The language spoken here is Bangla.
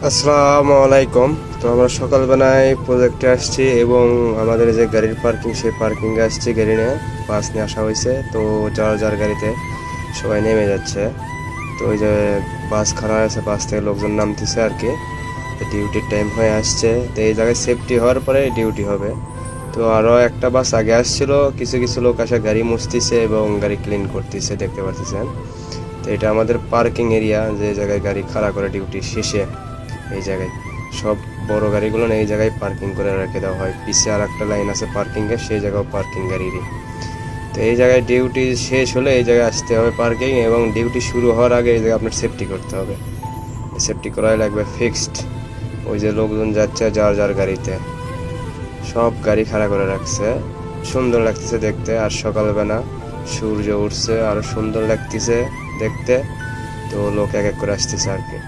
আসসালামু আলাইকুম। তো আমরা সকালবেলায় প্রজেক্টে আসছি এবং আমাদের যে গাড়ির পার্কিং সেই পার্কিংয়ে আসছি, গাড়ি নিয়ে বাস নিয়ে আসা হয়েছে। তো যার যার গাড়িতে সবাই নেমে যাচ্ছে। তো ওই যে বাস খারাপ আছে, বাস থেকে লোকজন নামতেছে আর কি। তো ডিউটির টাইম হয়ে আসছে, তো এই জায়গায় সেফটি হওয়ার পরে ডিউটি হবে। তো আরও একটা বাস আগে আসছিল, কিছু কিছু লোক আসে গাড়ি মুছতেছে এবং গাড়ি ক্লিন করতেছে, দেখতে পাচ্ছেন। তো এটা আমাদের পার্কিং এরিয়া, যে জায়গায় গাড়ি খাড়া করে ডিউটি শেষে এই জায়গায় সব বড় গাড়িগুলো এই জায়গায় পার্কিং করে রেখে দেওয়া হয়। পিছে আর একটা লাইন আছে পার্কিংয়ের, সেই জায়গাও পার্কিং গাড়িরই। তো এই জায়গায় ডিউটি শেষ হলে এই জায়গায় আসতে হবে পার্কিং, এবং ডিউটি শুরু হওয়ার আগে এই জায়গায় আপনার সেফটি করতে হবে। সেফটি করাই লাগবে ফিক্সড। ওই যে লোকজন যাচ্ছে যার যার গাড়িতে, সব গাড়ি খাড়া করে রাখছে। সুন্দর লাগতেছে দেখতে, আর সকালবেলা সূর্য উঠছে, আরো সুন্দর লাগতেছে দেখতে। তো লোক এক এক করে আসতেছে আর কি।